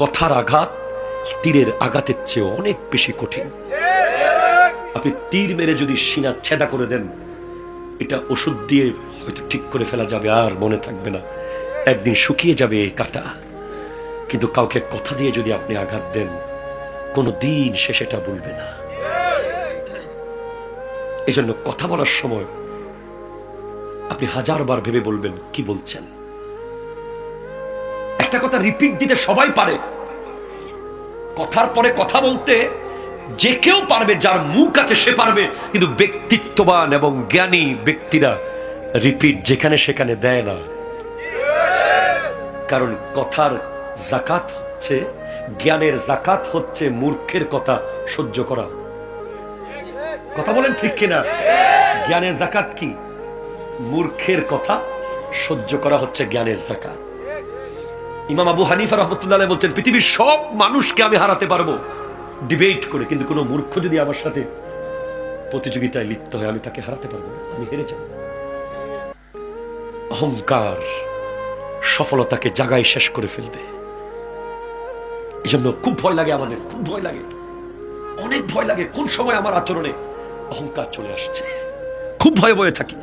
কথার আঘাত তীরের আঘাতের চেয়ে অনেক বেশি কঠিন। আপনি তীর মেরে যদি সিনা ছেদা করে দেন, এটা ওষুধ দিয়ে হয়তো ঠিক করে ফেলা যাবে, আর মনে থাকবে না, একদিন শুকিয়ে যাবে এই কাটা। কিন্তু কাউকে কথা দিয়ে যদি আপনি আঘাত দেন, কোনো দিন সে সেটা ভুলবে না। এই জন্য কথা বলার সময় আপনি 1000 বার ভেবে বলবেন কি বলছেন। একটা কথা রিপিট দিতে সবাই পারে, কথার পরে কথা বলতে যে কেউ পারবে, যার মুখ আছে সে পারবে, কিন্তু ব্যক্তিত্ববান এবং জ্ঞানী ব্যক্তিরা রিপিট যেখানে সেখানে দেয় না। কারণ কথার যাকাত হচ্ছে, জ্ঞানের যাকাত হচ্ছে মূর্খের কথা সহ্য করা। কথা বলেন ঠিক কিনা? জ্ঞানের যাকাত কি? মূর্খের কথা সহ্য করা হচ্ছে জ্ঞানের যাকাত। ইমাম আবু হানিফা রাহমাতুল্লাহ আলাইহি বলছেন, পৃথিবীর সব মানুষকে আমি হারাতে পারবো ডিবেট করে, কিন্তু কোন মূর্খ যদি আমার সাথে প্রতিযোগিতায় লিপ্ত হয়, আমি তাকে হারাতে পারবো না, আমি হেরে যাব। অহংকার সফলতাকে জায়গায় শেষ করে ফেলবে। এই জন্য খুব ভয় লাগে আমাদের, খুব ভয় লাগে, অনেক ভয় লাগে কোন সময় আমার আচরণে অহংকার চলে আসছে। খুব ভয়ে ভয়ে থাকি।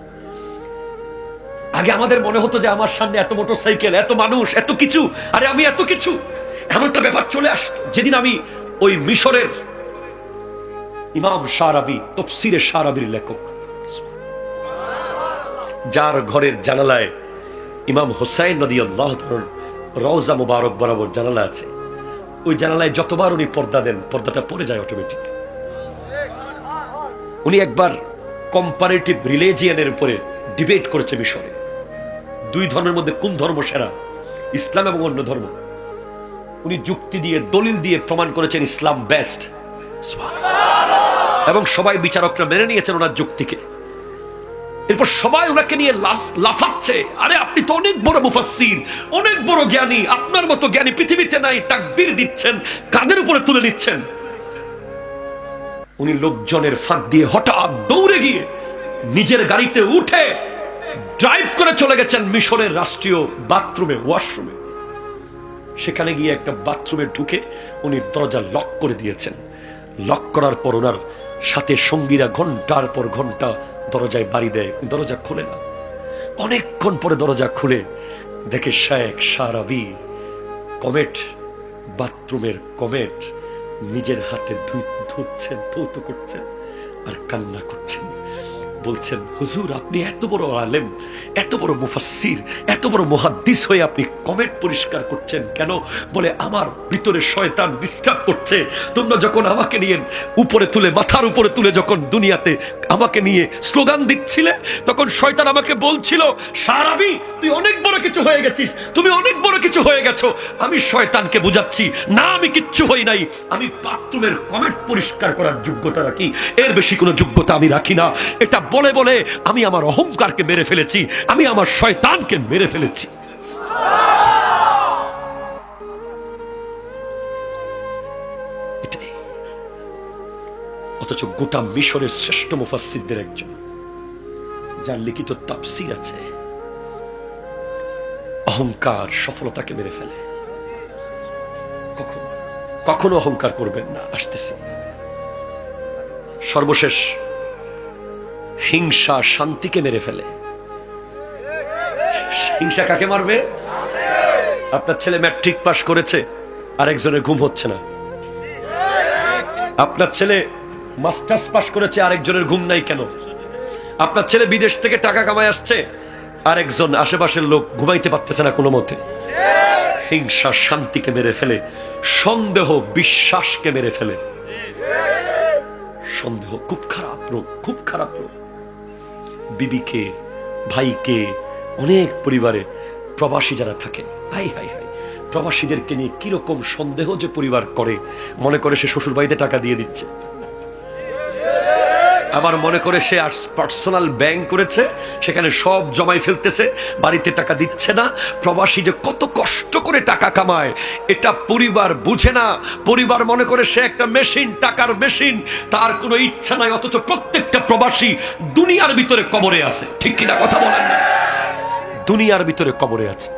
আগে আমাদের মনে হতো যে আমার সামনে এত মোটরসাইকেল, এত মানুষ, এত কিছু, আরে আমি এত কিছু, এমন একটা ব্যাপার চলে আসতো। যেদিন আমি ওই মিশরের ইমাম শারাবি, তাফসীরে শারাবির লেখক, যার ঘরের জানালায় ইমাম হুসাইন রাদিয়াল্লাহু তাআলার রওজা মুবারক বরাবর জানালা আছে, ওই জানালায় যতবার উনি পর্দা দেন, পর্দাটা পড়ে যায় অটোমেটিক। উনি একবার কম্পারেটিভ রিলিজিয়নের উপরে ডিবেট করেছে মিশরে, দুই ধর্মের মধ্যে কোন ধর্ম সেরা, ইসলাম এবং অন্য ধর্ম। উনি যুক্তি দিয়ে, দলিল দিয়ে প্রমাণ করেছেন ইসলাম বেস্ট, এবং সবাই বিচারকরা মেনে নিয়েছেন ওনার যুক্তিকে। এরপর সবাই ওনাকে নিয়ে লাফাচ্ছে, আরে আপনি তো অনেক বড় মুফাসসির, অনেক বড় জ্ঞানী, আপনার মতো জ্ঞানী পৃথিবীতে নাই, তাকবীর দিচ্ছেন, কাঁধের উপরে তুলে নিচ্ছেন। উনি লোকজনের ফাঁক দিয়ে হঠাৎ দৌড়ে গিয়ে নিজের গাড়িতে উঠে ড্রাইভ করে চলে গেছেন মিশরের রাষ্ট্রীয় বাথরুমে, ওয়াশরুমে। সেখানে গিয়ে একটা বাথরুমে ঢুকে উনি দরজা লক করে দিয়েছেন। লক করার পর ওনার সাথে সঙ্গীরা ঘন্টার পর ঘন্টা দরজায় বাড়ি দেয়, দরজা খুলে না। অনেকক্ষণ পরে দরজা খুলে দেখে শেখ শারাবি কমেট, বাথরুমের কমেট নিজের হাতে ধুচ্ছেন, ধৌত করছেন আর কান্না করছেন। বলছেন, হুজুর আপনি এত বড় আলেম, এত বড় মুফাসসির, এত বড় মুহাদ্দিস হয়ে আপনি কমেট পরিষ্কার করছেন কেন? বলে আমার ভিতরে শয়তান ডিস্টার্ব করছে। তোমরা যখন আমাকে নিয়ে উপরে তুলে, মাথার উপরে তুলে যখন দুনিয়াতে আমাকে নিয়ে স্লোগান দিচ্ছিলে, তখন শয়তান আমাকে বলছিল, শারাবি তুই অনেক বড় কিছু হয়ে গেছিস, তুমি অনেক বড় কিছু হয়ে গেছো। আমি শয়তানকে বুঝাচ্ছি, না আমি কিচ্ছু হই নাই, আমি বাথরুমের কমেট পরিষ্কার করার যোগ্যতা রাখি, এর বেশি কোনো যোগ্যতা আমি রাখি না। এটা বলে বলে আমি আমার অহংকারকে মেরে ফেলেছি, আমি আমার শয়তানকে মেরে ফেলেছি। এটাই। অথচ গোটা মিশরের শ্রেষ্ঠ মুফাসসিরদের একজন, যার লিখিত তাফসীর আছে, অহংকার সফলতাকে মেরে ফেলে। কখনো অহংকার করবেন না। আসতেছি। সর্বশেষ হিংসা শান্তিকে মেরে ফেলে। হিংসা কাকে মারবে? আপনার ছেলে ম্যাট্রিক পাস করেছে, আরেকজনের ঘুম হচ্ছে না। আপনার ছেলে মাস্টার্স পাস করেছে, আরেকজনের ঘুম নাই কেন? আপনার ছেলে বিদেশ থেকে টাকা কামায় আসছে, আরেকজন আশেপাশের লোক ঘুমাইতে পারতেছে না কোনো মতে। হিংসা শান্তিকে মেরে ফেলে, সন্দেহ বিশ্বাসকে মেরে ফেলে। সন্দেহ খুব খারাপ রোগ, খুব খারাপ রোগ। বিবিকে, ভাইকে, অনেক পরিবারে প্রবাসী যারা থাকে, হাই হাই হাই, প্রবাসীদেরকে নিয়ে কিরকম সন্দেহ যে পরিবার করে। মনে করে সে শ্বশুর বাড়িতে টাকা দিয়ে দিচ্ছে, আবার মনে করে সে পার্সোনাল ব্যাংক করেছে, সেখানে সব জমাই ফেলতেছে, বাড়িতে টাকা দিচ্ছে না। প্রবাসী যে কত কষ্ট করে টাকা কামায় এটা পরিবার বুঝে না। পরিবার মনে করে সে একটা মেশিন, টাকার মেশিন, তার কোনো ইচ্ছা নাই। অথচ প্রত্যেকটা প্রবাসী দুনিয়ার ভিতরে কবরে আছে। ঠিক কিনা কথা বলেন না? দুনিয়ার ভিতরে কবরে আছে।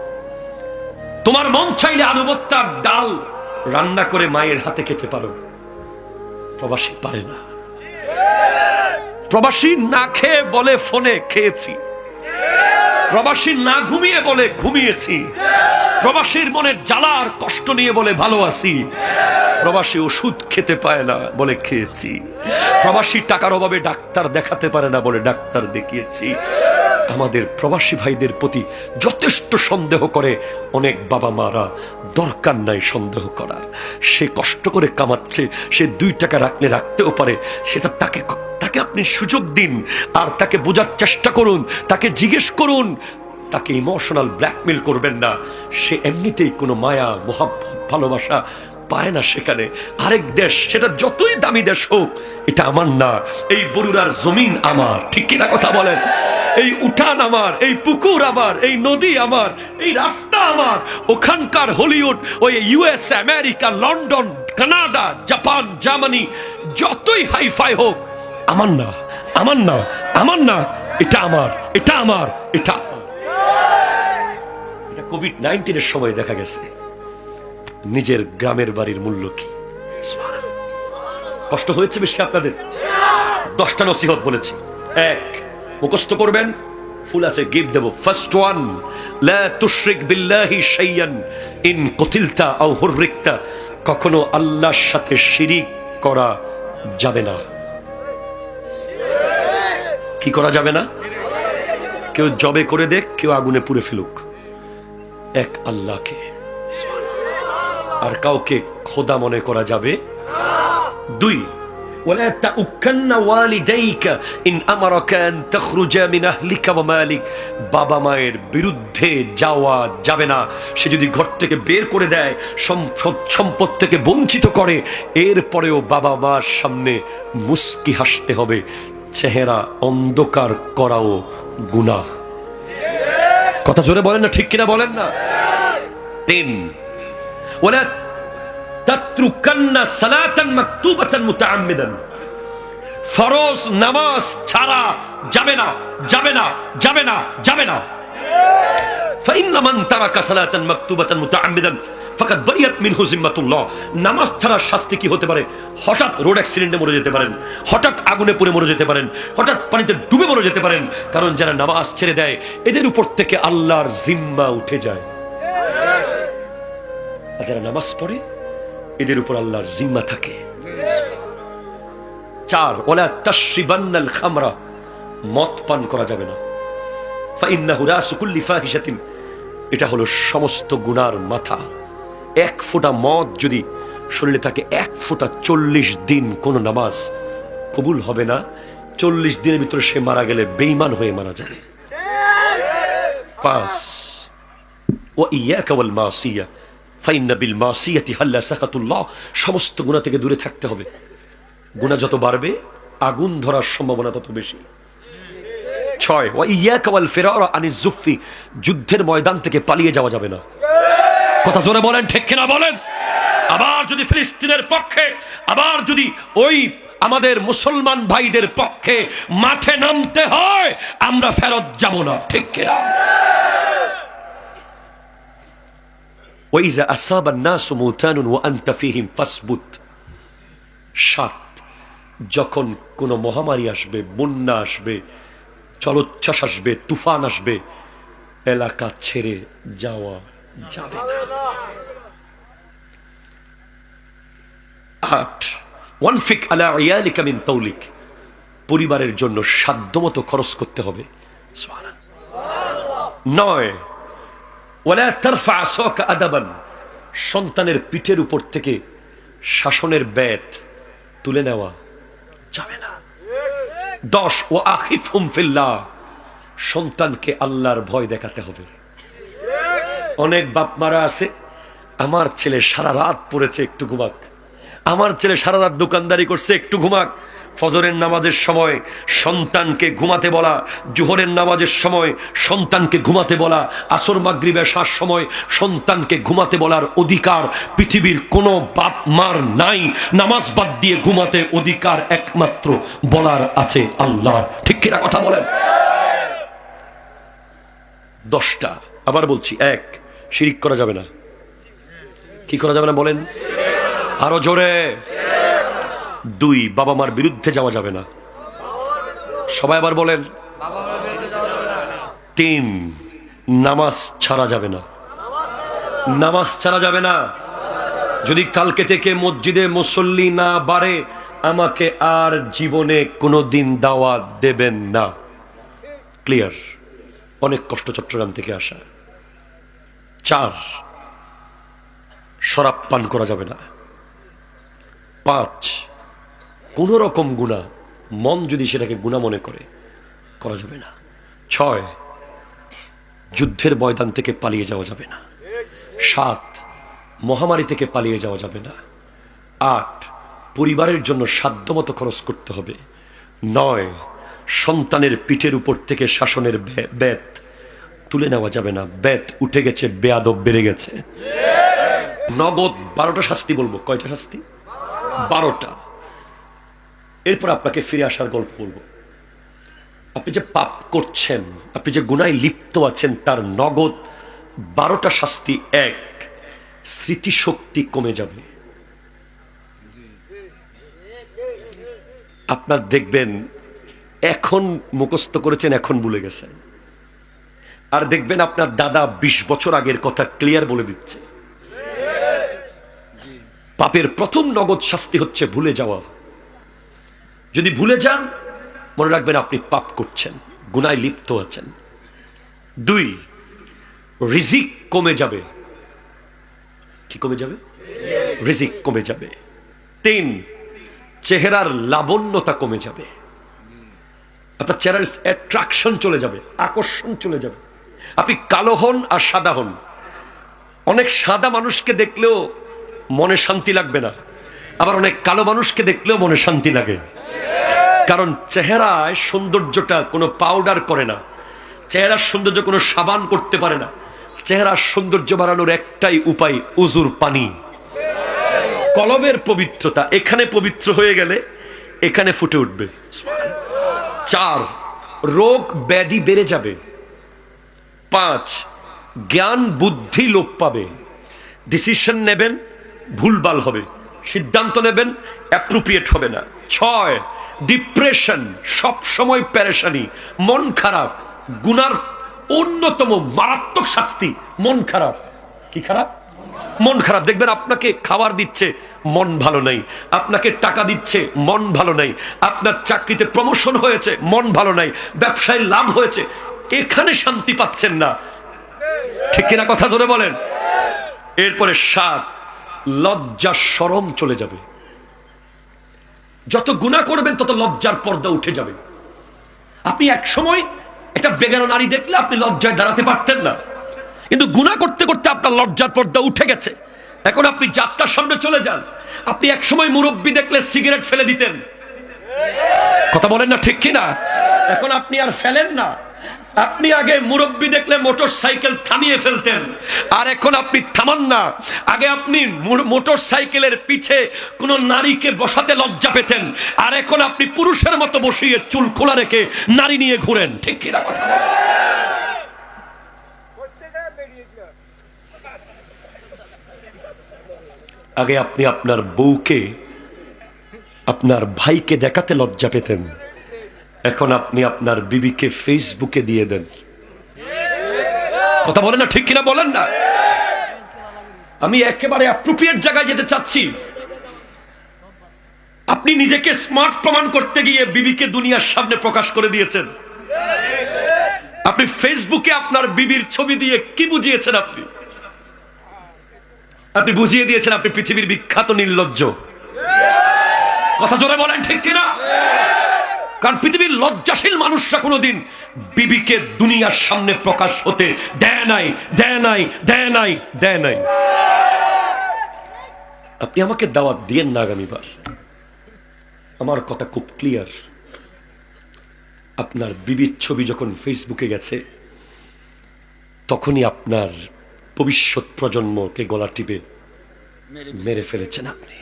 তোমার মন চাইলে আলু ভর্তার ডাল রান্না করে মায়ের হাতে খেতে পারো, প্রবাসী পারে না। প্রবাসী না খেয়ে বলে ফোনে খেয়েছি, প্রবাসী না ঘুমিয়ে বলে ঘুমিয়েছি, প্রবাসীর মনের জ্বালা আর কষ্ট নিয়ে বলে ভালো আছি, প্রবাসী ওষুধ খেতে পায় না বলে খেয়েছি, প্রবাসী টাকার অভাবে ডাক্তার দেখাতে পারে না বলে ডাক্তার দেখিয়েছি। আমাদের প্রবাসী ভাইদের প্রতি যথেষ্ট সন্দেহ করে অনেক বাবা মারা। দরকার নাই সন্দেহ করার। সে কষ্ট করে কামাচ্ছে, সে 2 টাকা রাখলে রাখতেও পারে, সেটা তাকে আপনি সুযোগ দিন, আর তাকে বোঝার চেষ্টা করুন, তাকে জিজ্ঞেস করুন, তাকে ইমোশনাল ব্ল্যাকমেল করবেন না। সে এমনিতেই কোনো মায়া মোহাব্বত ভালোবাসা পায় না সেখানে। আরেক দেশ, সেটা যতই দামি দেশ হোক, এটা আমার না। এই বরুড়ার জমিন আমার, ঠিক কিনা কথা বলেন? এই উঠান আমার, এই পুকুর আমার, এই নদী আমার, এই রাস্তা আমার। ওখানকার হলিউড, ওই US, America, London, Canada, Japan, Germany যতই হাইফাই হোক, আমার না, আমার না, আমার না, এটা আমার, এটা আমার, এটা কোভিড-19 এর সময় দেখা গেছে নিজের গ্রামের বাড়ির মূল্য কি। কষ্ট হয়েছে বেশি আপনাদের? 10টা নসিহত বলেছি। 1, মুখস্থ করবেন, ফুল আছে গিফট দেব। ফার্স্ট ওয়ান, লা তুশরিক বিল্লাহি শাইয়ান ইন কুতিলতা আও হুররিকতা। কখনো আল্লাহর সাথে শিরিক করা যাবে না। কি করা যাবে না? কেউ জবে করে দেখ, কেউ আগুনে পুড়ে ফেলুক, এক আল্লাহকে আর কাউকে খোদা মনে করা যাবে। 2, ولا تؤكن والديك إن أمرك أن تخرج من أهلك ومالك। বাবা মায়ের বিরুদ্ধে যাওয়া যাবে না। সে যদি ঘর থেকে বের করে দেয়, সম্পদ থেকে বঞ্চিত করে, এরপরেও বাবা মার সামনে মুস্কি হাসতে হবে। চেহারা অন্ধকার করাও গুনাহ। কথা জোরে বলেন না, ঠিক কিনা বলেন না? 3, ولا تتركن صلاة مكتوبة متعمدا। ফরজ নামাজ ছাড়া যাবে না, যাবে না, যাবে না, যাবে না। فإن من ترك صلاة مكتوبة متعمدا فقد برئت منه ذمة الله। নামাজ ছাড়া শাস্তি কি হতে পারে? হঠাৎ রোড অ্যাক্সিডেন্টে মরে যেতে পারেন, হঠাৎ আগুনে পুড়ে মরে যেতে পারেন, হঠাৎ পানিতে ডুবে মরে যেতে পারেন। কারণ যারা নামাজ ছেড়ে দেয়, এদের উপর থেকে আল্লাহর জিম্মা উঠে যায়। আর যারা নামাজ পড়ে, এদের উপর আল্লাহর জিম্মা থাকে। 4, ওয়ালা তাশরিবান্নাল খামরা। মদ পান করা যাবে না। ফাইন্নাহু রাসু কুল্লি ফাহিশাতিন। এটা হলো সমস্ত গুনার মাথা। 1 ফোঁটা মদ যদি শরীরে থাকে, 1 ফোঁটা, 40 দিন কোন নামাজ কবুল হবে না। 40 দিনের ভিতরে সে মারা গেলে বেঈমান হয়ে মারা যাবে। 5, ওয়া ইয়াকা ওয়াল মাসিয়া ফাইন্না বিল মাসিয়াতি হাল্লা সাকাতুল্লাহ। সমস্ত গুনাহ থেকে দূরে থাকতে হবে। গুনাহ যত বাড়বে, আগুন ধরার সম্ভাবনা তত বেশি। 6, ওয়া ইয়াকা ওয়াল ফিরারা আনিজ জুফি। যুদ্ধের ময়দান থেকে পালিয়ে যাওয়া যাবে না। কথা জোরে বলেন, ঠিক কিনা বলেন? আবার যদি ফিলিস্তিনের পক্ষে, আবার যদি ওই আমাদের মুসলমান ভাইদের পক্ষে মাঠে নামতে হয়, আমরা ফেরত যাব না, ঠিক কিনা? وإذا أصاب الناس موتان وأنت فيهم فاثبت। 7, যখন কোন মহামারী আসবে, বন্যা আসবে, জলোচ্ছ্বাস আসবে, তুফান আসবে, এলাকা ছেড়ে যাওয়া যাবে না। 8, ওয়ানফিক আলা ইয়ালিকা মিন তাওলিক। পরিবারের জন্য সাধ্যমতো খরচ করতে হবে। সুবহানাল্লাহ। 9, ওয়ালা তারফা আসাকা আদাবান। সন্তানের পিঠের উপর থেকে শাসনের বেত তুলে নেওয়া যাবে না। 10, ওয়া আখিফহুম ফিল্লাহ। সন্তানকে আল্লাহর ভয় দেখাতে হবে। অনেক বাপ মারা আছে, আমার ছেলে সারা রাত পড়েছে, একটু ঘুমাক। আমার ছেলে সারা রাত দোকানদারি করছে, একটু ঘুমাক। ফজরের নামাজের সময় সন্তানকে ঘুমাতে বলা, জোহরের নামাজের সময় সন্তানকে ঘুমাতে বলা, আসর মাগরিব এশার সময় সন্তানকে ঘুমাতে বলার অধিকার পৃথিবীর কোনো বাপ মার নাই। নামাজ বাদ দিয়ে ঘুমাতে অধিকার একমাত্র বলার আছে আল্লাহ, ঠিক কিনা কথা বলেন? 10টা আবার বলছি। 1, শিরিক করা যাবে না। কি করা যাবে না বলেন? আরো জোরে। 2, বাবা মার বিরুদ্ধে যাওয়া যাবে না। সবাই আবার বলেন। 3, নামাজ ছাড়া যাবে না। নামাজ ছাড়া যাবে না। যদি কালকে থেকে মসজিদে মুসল্লি না বাড়ে, আমাকে আর জীবনে কোনোদিন দাওয়াত দেবেন না। ক্লিয়ার? অনেক কষ্ট চট্টগ্রাম থেকে আসা। 4, শরাব পান করা যাবে না। 5, কোন রকম গুনাহ, মন যদি সেটাকে গুনাহ মনে করে, করা যাবে না। 6, যুদ্ধের ময়দান থেকে পালিয়ে যাওয়া যাবে না। 7, মহামারী থেকে পালিয়ে যাওয়া যাবে না। 8, পরিবারের জন্য সাধ্যমতো খরচ করতে হবে। 9, সন্তানের পিঠের উপর থেকে শাসনের বেত তুলে নেওয়া যাবে না। বেত উঠে গেছে, বেয়াদব বেড়ে গেছে। নগদ 12টা শাস্তি বলবো। কয়টা শাস্তি? 12টা। এরপর আপনাকে ফিরে আসার গল্প বলবো। আপনি যে পাপ করছেন, আপনি যে গুনায় লিপ্ত আছেন, তার নগদ 12টা শাস্তি। 1, স্মৃতিশক্তি কমে যাবে। আপনার দেখবেন এখন মুখস্থ করেছেন, এখন ভুলে গেছেন। আর দেখবেন আপনার দাদা 20 বছর আগের কথা ক্লিয়ার বলে দিচ্ছে। পাপের প্রথম নগদ শাস্তি হচ্ছে ভুলে যাওয়া। যদি ভুলে যান, মনে রাখবেন আপনি পাপ করছেন, গুনায় লিপ্ত আছেন। 2, রিজিক কমে যাবে। কি কমে যাবে? রিজিক কমে যাবে। 3, চেহারার লাবণ্যতা কমে যাবে। আপনার চেহারার অ্যাট্রাকশন চলে যাবে, আকর্ষণ চলে যাবে। আপনি কালো হন আর সাদা হন, অনেক সাদা মানুষকে দেখলেও মনে শান্তি লাগবে না, আবার অনেক কালো মানুষকে দেখলেও মনে শান্তি লাগে। কারণ চেহারায় সৌন্দর্যটা কোনো পাউডার করে না, চেহারার সৌন্দর্য কোনো সাবান করতে পারে না। চেহারার সৌন্দর্য বাড়ানোর একটাই উপায়, উজুর পানি, কলবের পবিত্রতা। এখানে পবিত্র হয়ে গেলে এখানে ফুটে উঠবে। 4, রোগ ব্যাধি বেড়ে যাবে। 5, জ্ঞান বুদ্ধি লোপ পাবে। ডিসিশন নেবেন, ভুলভাল হবে। সিদ্ধান্ত নেবেন, অ্যাপ্রোপ্রিয়েট হবে না। 6, ডিপ্রেশন, সব সময় পেরেশানি, মন খারাপ। গুনার অন্যতম মারাত্মক শাস্তি মন খারাপ। কি খারাপ? মন খারাপ। দেখবেন আপনাকে খাবার দিচ্ছে, মন ভালো নাই। আপনাকে টাকা দিচ্ছে, মন ভালো নাই। আপনার চাকরিতে প্রমোশন হয়েছে, মন ভালো নাই। ব্যবসায় লাভ হয়েছে, এখানে শান্তি পাচ্ছেন না। ঠিক কিনা? কথা জোরে বলেন। এরপরে 7, লজ্জা শরম চলে যাবে। যত গুনাহ করবেন তত লজ্জার পর্দা উঠে যাবে। আপনি এক সময় একটা বেগানা নারী দেখলে আপনি লজ্জায় দাঁড়াতে পারতেন না, কিন্তু গুনাহ করতে করতে আপনার লজ্জার পর্দা উঠে গেছে। এখন আপনি যাত্রার সামনে চলে যান। আপনি এক সময় মুরব্বি দেখলে সিগারেট ফেলে দিতেন, কথা বলেন না ঠিক কিনা? এখন আপনি আর ফেলেন না। আপনি আগে মুরব্বি দেখলে মোটর সাইকেল থামিয়ে ফেলতেন, আর এখন আপনি থামান না। আগে আপনি মোটর সাইকেলের পিছে কোন নারীকে বসাতে লজ্জা পেতেন, আর এখন আপনি পুরুষের মতো বসিয়ে চুল খোলা রেখে নারী নিয়ে ঘুরেন। ঠিক কিনা কথা? আগে আপনি আপনার বউকে, আপনার ভাইকে দেখাতে লজ্জা পেতেন, এখন আপনি আপনার বিবিকে ফেসবুকে দিয়ে দেন। কথা বলেন না ঠিক কিনা? বলেন না। আমি একেবারে অ্যাপ্রোপ্রিয়েট জায়গায় যেতে চাচ্ছি। আপনি নিজেকে স্মার্ট প্রমাণ করতে গিয়ে বিবিকে দুনিয়ার সামনে প্রকাশ করে দিয়েছেন। আপনি ফেসবুকে আপনার বিবির ছবি দিয়ে কি বুঝিয়েছেন? আপনি বুঝিয়ে দিয়েছেন আপনি পৃথিবীর বিখ্যাত নির্লজ্জ। কথা জোরে বলেন ঠিক কিনা? কারণ পৃথিবীর লজ্জাশীল মানুষরা কোনোদিন বিবিকে দুনিয়ার সামনে প্রকাশ হতে দেয় নাই, দেয় নাই, দেয় নাই, দেয় নাই। আপনি আমাকে দাওয়াত দিয়েন না আগামীবার। আমার কথা খুব ক্লিয়ার। আপনার বিবির ছবি যখন ফেসবুকে গেছে, তখনই আপনার ভবিষ্যৎ প্রজন্মকে গলা টিপে মেরে ফেলেছেন আপনি।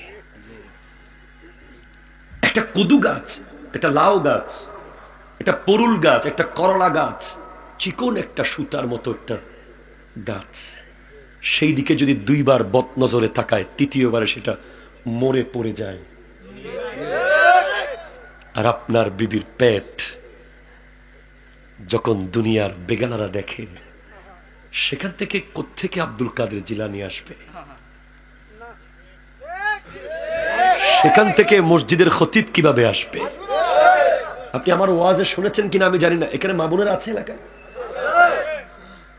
একটা কদু গাছ, একটা লাউ গাছ, একটা পরুল গাছ, একটা করলা গাছ, চিকন একটা সুতার মতো একটা গাছ, সেই দিকে যদি 2 বার বদ নজরে তাকায়, তৃতীয়বারে সেটা মরে পড়ে যায়, আর আপনার বিবির পেট যখন দুনিয়ার বেগানারা দেখে, সেখান থেকে কোত্থেকে আব্দুল কাদের জিলানী আসবে? সেখান থেকে মসজিদের খতিব কিভাবে আসবে? আপনি আমার ওয়াজে শুনেছেন কিনা আমি জানি না, এখানে মা বোনেরা আছে এলাকায়,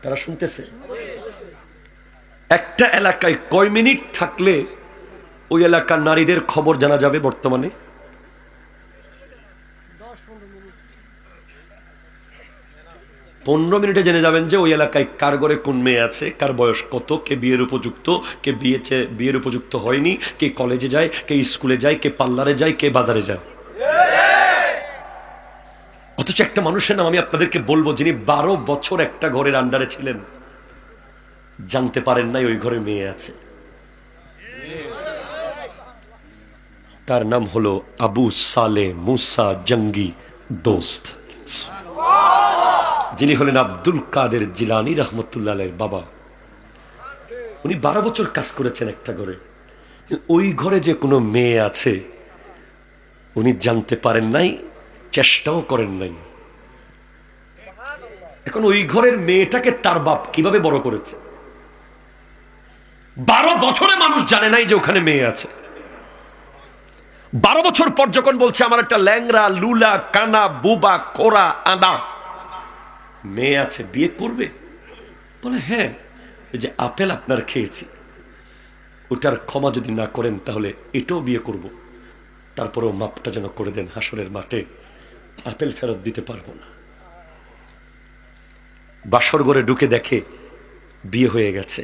তারা শুনতেছে। একটা এলাকায় কয় মিনিট থাকলে ওই এলাকার নারীদের খবর জানা যাবে? বর্তমানে 15 মিনিটে জেনে যাবেন যে ওই এলাকায় কার ঘরে কোন মেয়ে আছে, কার বয়স কত, কে বিয়ের উপযুক্ত, কে বিয়ের উপযুক্ত হয়নি, কে কলেজে যায়, কে স্কুলে যায়, কে পার্লারে যায়, কে বাজারে যায়। অথচ একটা মানুষের নাম আমি আপনাদেরকে বলবো, যিনি 12 বছর একটা ঘরের আন্ডারে ছিলেন, জানতে পারেন নাই ওই ঘরে মেয়ে আছে। তার নাম হলো আবু সালে মুসা জঙ্গি দোস্ত, যিনি হলেন আব্দুল কাদের জিলানী রহমতুল্লাহ আলাইহির বাবা। উনি 12 বছর কাজ করেছেন একটা ঘরে, ওই ঘরে যে কোনো মেয়ে আছে উনি জানতে পারেন নাই, চেষ্টাও করেন নাই। এখন ওই ঘরের মেয়েটাকে তার বাপ কিভাবে বড় করেছে? 12 বছরে মানুষ জানে নাই যে ওখানে মেয়ে আছে। 12 বছর পর যখন বলছে আমার একটা ল্যাংরা লুলা কানা বুবা কোরা আদা মেয়ে আছে, বিয়ে করবে? বলে হ্যাঁ, এই যে আপেল আপনার খেয়েছি, ওটার ক্ষমা যদি না করেন তাহলে এটাও বিয়ে করব, তারপরেও মাপটা যেন করে দেন, হাসরের মাঠে আপেল ফেরত দিতে পারবো না। বাসর ঘরে ঢুকে দেখে বিয়ে হয়ে গেছে,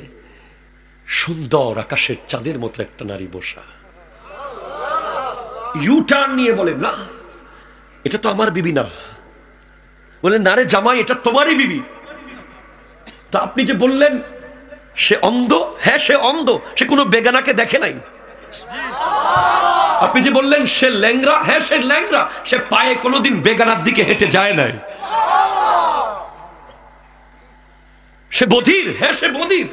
সুন্দর আকাশের চাঁদের মতো একটা নারী বসা। ইউটার্ন নিয়ে বলে না, এটা তো আমার বিবি না। বলে না রে জামাই, এটা তোমারই বিবি। তা আপনি যে বললেন সে অন্ধ, হ্যাঁ সে অন্ধ, সে কোনো বেগানাকে দেখে নাই। আপনি যে বললেন সে ল্যাংরা, হ্যাঁ সে ল্যাংরা, সে পায়ে কোনোদিন বেগানার দিকে হেঁটে যায় নাই। সে বধির, হ্যাঁ সে বধির,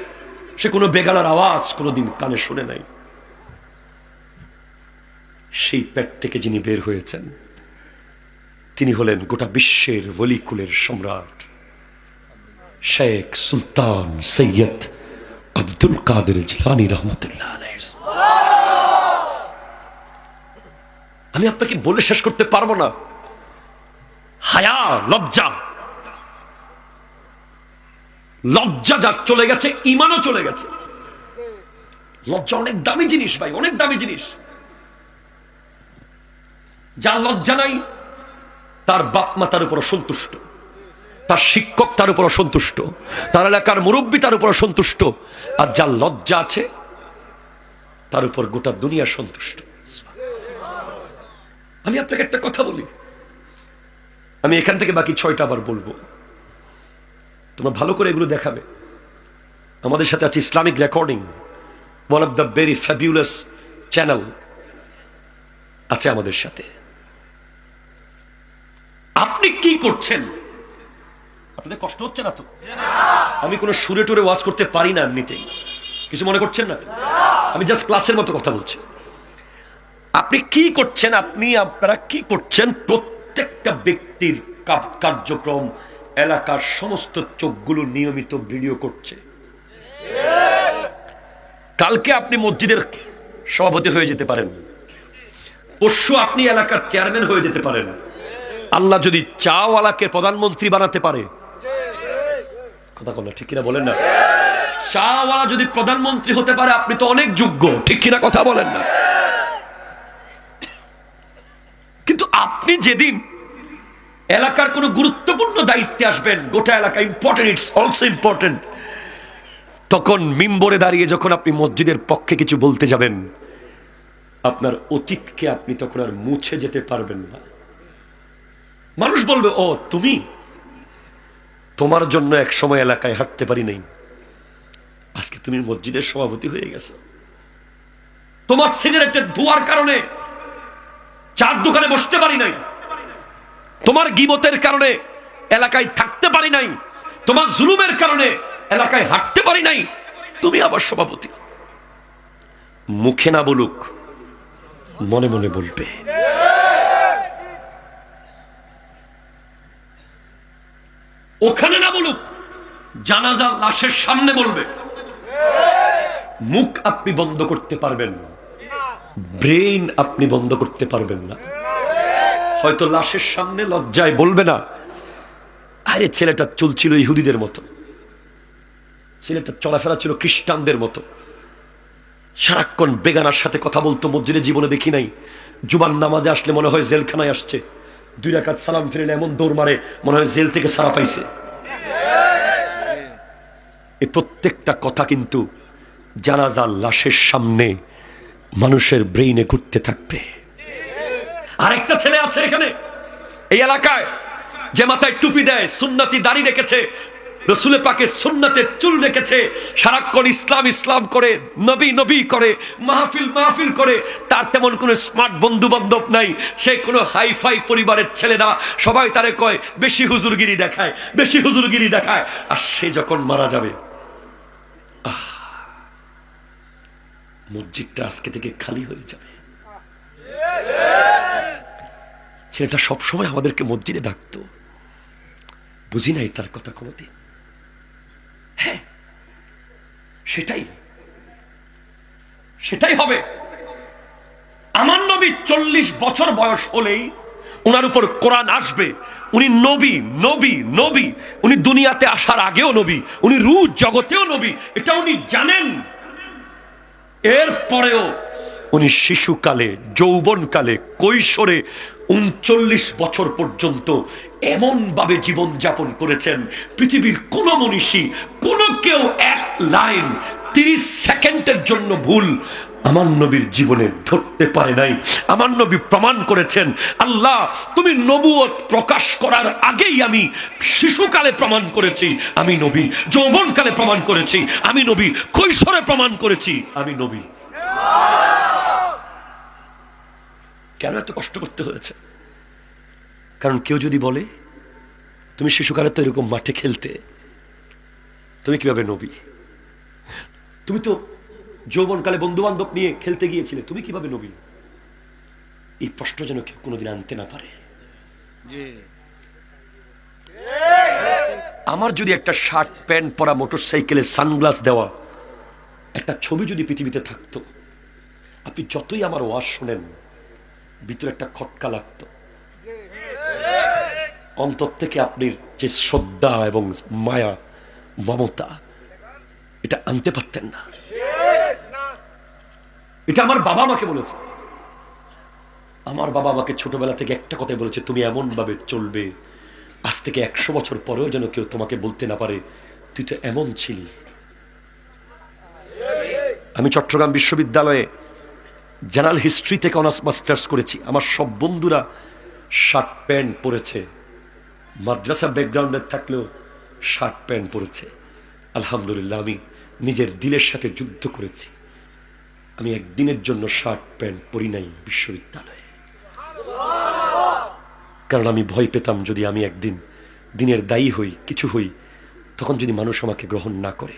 সে কোনো বেগানার আওয়াজ কোনোদিন কানে শুনে নাই। সেই পেট থেকে যিনি বের হয়েছেন তিনি হলেন গোটা বিশ্বের ওলিকুলের সম্রাট শেখ সুলতান সৈয়দ আব্দুল কাদের জিলানী রহমতুল্লাহ আলাইহি। আমি আপনাকে বলে শেষ করতে পারবো না। হায়া, লজ্জা, লজ্জা যার চলে গেছে, ঈমানও চলে গেছে। লজ্জা অনেক দামি জিনিস ভাই, অনেক দামি জিনিস। যার লজ্জা নাই তার বাপ মা তার উপর অসন্তুষ্ট, তার শিক্ষক তার উপর অসন্তুষ্ট, তার এলাকার মুরব্বী তার উপর অসন্তুষ্ট, আর যার লজ্জা আছে তার উপর গোটা দুনিয়া সন্তুষ্ট। আমি আপনাকে একটা কথা বলি, আমি এখান থেকে বাকি 6টা আবার বলবো, তোমরা ভালো করে এগুলো দেখাবে। আমাদের সাথে আছে Islamic recording, one of the very fabulous channel আছে আমাদের সাথে। আপনি কি করছেন? আপনাদের কষ্ট হচ্ছে না তো? আমি কোনো সুরে টুরে ওয়াজ করতে পারি না, এমনিতেই কিছু মনে করছেন না তো? আমি জাস্ট ক্লাসের মতো কথা বলছি। আপনি কি করছেন, আপনারা কি করছেন? প্রত্যেকটা ব্যক্তির কার্যক্রম এলাকার সমস্ত চোখগুলো নিয়মিত ভিডিও করছে। কালকে আপনি মসজিদের সভাপতি হয়ে যেতে পারেন, পরশু আপনি এলাকার চেয়ারম্যান হয়ে যেতে পারেন। আল্লাহ যদি চাওয়ালাকে প্রধানমন্ত্রী বানাতে পারে, কথা বলেন ঠিক কিনা বলেন না? চাওয়ালা যদি প্রধানমন্ত্রী হতে পারে, আপনি তো অনেক যোগ্য, ঠিক কিনা কথা বলেন না? কিন্তু আপনি যেদিন এলাকার কোন গুরুত্বপূর্ণ দায়িত্বে আসবেন, গোটা এলাকা ইম্পর্টেন্ট, ইটস অলসো ইম্পর্টেন্ট, তখন মিম্বরে দাঁড়িয়ে যখন আপনি মসজিদের পক্ষে কিছু বলতে যাবেন, আপনার অতীতকে আপনি তখন আর মুছে যেতে পারবেন না। মানুষ বলবে, ও তুমি, তোমার জন্য এক সময় এলাকায় হাঁটতে পারি নাই, আজকে তুমি মসজিদের সভাপতি হয়ে গেছো। তোমার সিগারেটের ধোঁয়ার কারণে চার দোকানে বসতে পারি নাই, তোমার গীবতের কারণে এলাকায় থাকতে পারি নাই, তোমার জুলুমের কারণে এলাকায় হাঁটতে পারি নাই, তুমি আবার সভাপতি। মুখে না বলুক, মনে মনে বলবে। ওখানে না বলুক, জানাজা লাশের সামনে বলবে। মুখ আপনি বন্ধ করতে পারবেন না, ব্রেন আপনি বন্ধ করতে পারবেন না। হয়তো লাশের সামনে লজ্জায় বলবে না, আরে ছেলেটা চলছিল ইহুদিদের মতো, ছেলেটা চলাফেরা ছিল খ্রিস্টানদের মতো, সারাক্ষণ বেগানার সাথে কথা বলতো, মসজিদে জীবনে দেখি নাই। জুমার নামাজে আসলে মনে হয় জেলখানায় আসছে, 2 রাকাত সালাম ফিরলে এমন দৌড় মারে মনে হয় জেল থেকে ছাড়া পাইছে। এই প্রত্যেকটা কথা কিন্তু জানাজা লাশের সামনে মানুষের ব্রেইনে ঘুরতে থাকবে। আরেকটা ছেলে আছে এখানে এই এলাকায়, যে মাথায় টুপি দেয়, সুন্নতি দাড়ি রেখেছে, রসুলের পাকের সুন্নতের চুল রেখেছে, সারাক্ষণ ইসলাম ইসলাম করে, নবী নবী করে, মাহফিল মাহফিল করে। তার তেমন কোনো স্মার্ট বন্ধু বান্ধব নাই, সে কোনো হাইফাই পরিবারের ছেলেরা, সবাই তারে কয় বেশি হুজুরগিরি দেখায়, বেশি হুজুরগিরি দেখায়। আর সে যখন মারা যাবে, মসজিদটা আজকে থেকে খালি হয়ে যাবে। ছেলেটা সবসময় আমাদেরকে মসজিদে ডাকতো, বুঝি নাই তার কথা কোনোদিন। হ্যাঁ, সেটাই সেটাই হবে। আমার নবী 40 বছর বয়স হলেই ওনার উপর কোরআন আসবে। উনি নবী নবী নবী, উনি দুনিয়াতে আসার আগেও নবী, উনি রূহ জগতেও নবী, এটা উনি জানেন। এরপরেও উনি শিশুকালে, যৌবনকালে, কৈশোরে 39 বছর পর্যন্ত এমন ভাবে জীবন যাপন করেছেন, পৃথিবীর কোন মনীষী, কোন কেউ 1 লাইন 30 সেকেন্ডের জন্য ভুল আমার নবীর জীবনে ধরতে পারে নাই। আমার নবী প্রমাণ করেছেন, আল্লাহ তুমি নবুয়ত প্রকাশ করার আগেই আমি শিশুকালে প্রমাণ করেছি আমি নবী, যৌবনকালে প্রমাণ করেছি আমি নবী, কৈশোরে প্রমাণ করেছি আমি নবী। কেন এত কষ্ট করতে হয়েছে? কারণ কেউ যদি বলে তুমি শিশুকালে তো এরকম মাঠে খেলতে, তুমি কিভাবে নবী? তুমি তো যৌবনকালে বন্ধু বান্ধব নিয়ে খেলতে গিয়েছিলে, তুমি কিভাবে নবী? এই প্রশ্ন যেন কেউ কোনোদিন আনতে না পারে। আমার যদি একটা শার্ট প্যান্ট পরা, মোটর সাইকেলে সানগ্লাস দেওয়া একটা ছবি যদি পৃথিবীতে থাকতো, আপনি যতই আমার ওয়াজ শোনেন ভিতরে একটা খটকা লাগতো, অন্তর থেকে আপনি যে শ্রদ্ধা এবং মায়া মমতা এটা আনতে পারতেন না। এটা আমার বাবা আমাকে বলেছে। আমার বাবা আমাকে ছোটবেলা থেকে একটা কথাই বলেছে, তুমি এমন ভাবে চলবে আজ থেকে 100 বছর পরেও যেন কেউ তোমাকে বলতে না পারে তুই তো এমন ছিলি। আমি চট্টগ্রাম বিশ্ববিদ্যালয়ে জেনারেল হিস্ট্রি থেকে অনার্স মাস্টার্স করেছি। আমার সব বন্ধুরা শার্ট প্যান্ট পরেছে, মাদ্রাসা ব্যাকগ্রাউন্ডের থাকলেও শার্ট প্যান্ট পরেছে। আলহামদুলিল্লাহ, আমি নিজের দিলের সাথে যুদ্ধ করেছি। আমি একদিনের জন্য শার্ট প্যান্ট পরি নাই বিশ্ববিদ্যালয়ে, কারণ আমি ভয় পেতাম যদি আমি একদিন দিনের দায়ী হই, কিছু হই, তখন যদি মানুষ আমাকে গ্রহণ না করে।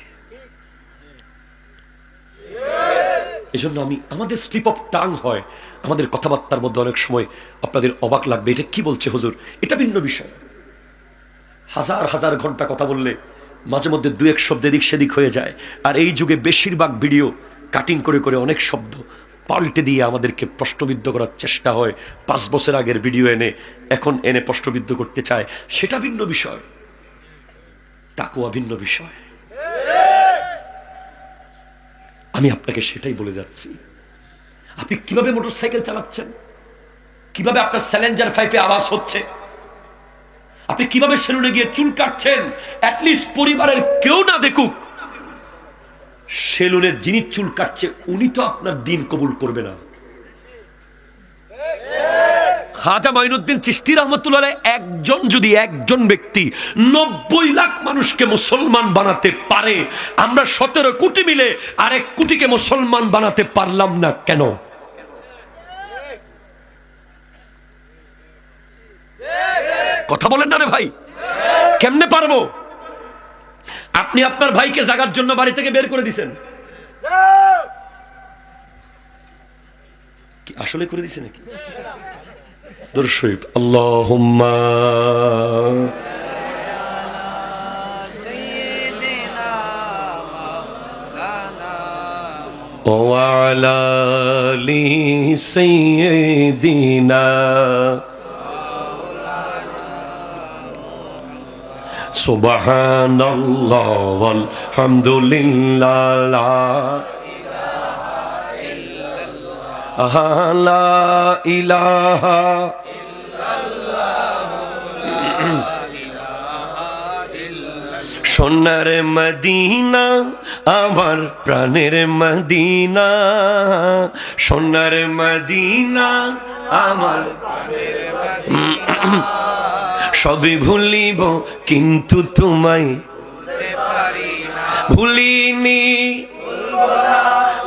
এজন্য আমাদের স্লিপ অফ টাং হয়, আমাদের কথাবার্তার মধ্যে অনেক সময় আপনাদের অবাক লাগবে, এটা কি বলছে হুজুর, এটা ভিন্ন বিষয়। হাজার হাজার ঘন্টা কথা বললে মাঝে মধ্যে 2-1 শব্দ এদিক সেদিক হয়ে যায়। আর এই যুগে বেশিরভাগ ভিডিও কাটিং করে করে অনেক শব্দ পাল্টে দিয়ে আমাদেরকে প্রশ্নবিদ্ধ করার চেষ্টা হয়। 5 বছর আগের ভিডিও এখন এনে প্রশ্নবিদ্ধ করতে চায়, সেটা ভিন্ন বিষয়। তাকওয়া ভিন্ন বিষয়। আমি আপনাকে সেটাই বলে যাচ্ছি। আপনি কিভাবে মোটরসাইকেল চালাচ্ছেন, কিভাবে আপনার স্যালেঞ্জার 5-এ আওয়াজ হচ্ছে, আপনি কিভাবে সেলুনে গিয়ে চুল কাটছেন, অ্যাটলিস্ট পরিবারের কেউ না দেখুক। সেলুনে যিনি চুল কাটছে উনি তো আপনার দিন কবুল করবে না। খাজা মাইনুদ্দিন চিশতি রহমতুল্লাহ একজন ব্যক্তি 90 লাখ মানুষকে মুসলমান বানাতে পারে, আমরা 17 কোটি মিলে আরেক কোটিকে মুসলমান বানাতে পারলাম না কেন? কথা বলেন না রে ভাই, কেমনে পারবো? আপনি আপনার ভাইকে জাগার জন্য বাড়ি থেকে বের করে দিয়েছেন, কি আসলে করে দিছে নাকি? দরুদ শরীফ, আল্লাহুম্মা ওয়া আলা আলি সাইয়্যিদিনা সুবহানাল্লাহ ওয়াল হামদুলিল্লাহ লা ইলাহা সোনার মদিনা আমার প্রাণের মদিনা, সোনার মদিনা আমার সবই ভুলিব কিন্তু তোমায় ভুলিনি,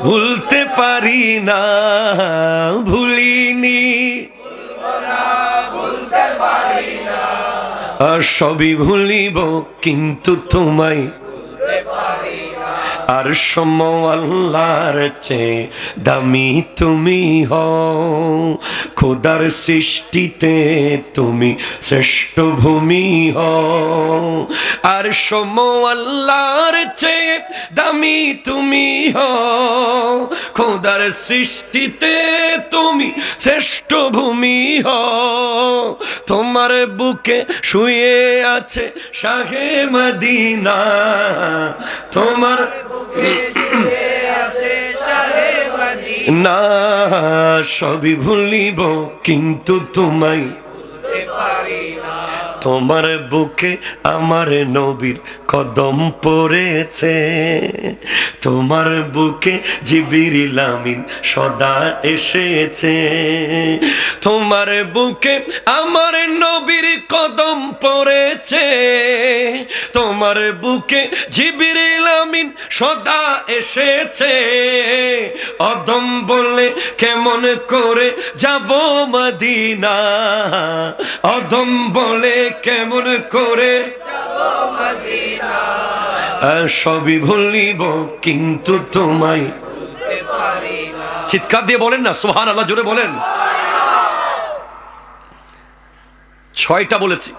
ভুলতে পারি না, ভুলিনি, আর সবই ভুলিব কিন্তু তোমায় আর সম আল্লাহর চেয়ে দামি তুমি হও, খোদার সৃষ্টিতে তুমি শ্রেষ্ঠ ভূমি হও, আর সম আল্লাহর চেয়ে দামি তুমি হও, খোদার সৃষ্টিতে তুমি শ্রেষ্ঠ ভূমি হও, তোমার বুকে শুয়ে আছে শাহে মদিনা, তোমার না সবই ভুলিব কিন্তু তোমায় তোমার বুকে আমার নবীর কদম পড়েছে, তোমার বুকে জিবরিল আমিন সদা এসেছে, তোমার বুকে আমার নবীর কদম পড়েছে, তোমার বুকে জিবরিল আমিন সদা এসেছে, অদম বলে কেমন করে যাব মদিনা, অদম বলে কেমন করে যাব মদিনা, সবই ভুলিব কিন্তু তোমায় ভুলতে পারি না। চিৎকার দিয়ে বলেন না সুবহানাল্লাহ, জোরে বলেন। 6টা বলেছি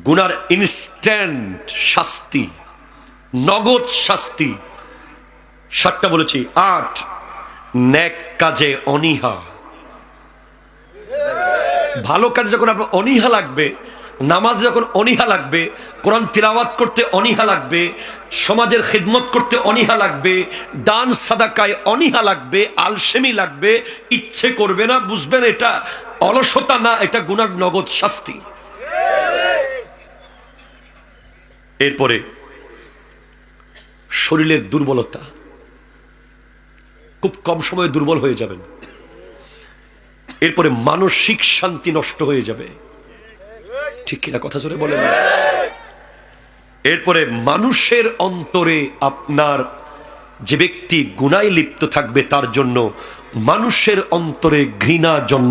গুনার ইনস্ট্যান্ট শাস্তি, নগদ শাস্তি। 7টা বলেছি। 8 নেক কাজে অনীহা, ভালো কাজে যখন আপনার অনীহা লাগবে, নামাজ যখন অনীহা লাগবে, কোরআন তিলাওয়াত করতে অনীহা লাগবে, সমাজের খিদমত করতে অনীহা লাগবে, দান সাদাকায় অনীহা লাগবে, আলসেমি লাগবে, ইচ্ছে করবে না, বুঝবেন এটা অলসতা না, এটা গুনার নগদ শাস্তি। এরপরে শরীরের দুর্বলতা, খুব কম সময়ে দুর্বল হয়ে যাবেন। এরপরে মানসিক শান্তি নষ্ট হয়ে যাবে, ঠিক কিনা কথা জোরে বলেন। এরপরে মানুষের অন্তরে আপনার যে ব্যক্তি গুনায় লিপ্ত থাকবে তার জন্য মানুষের অন্তরে ঘৃণা জন্ম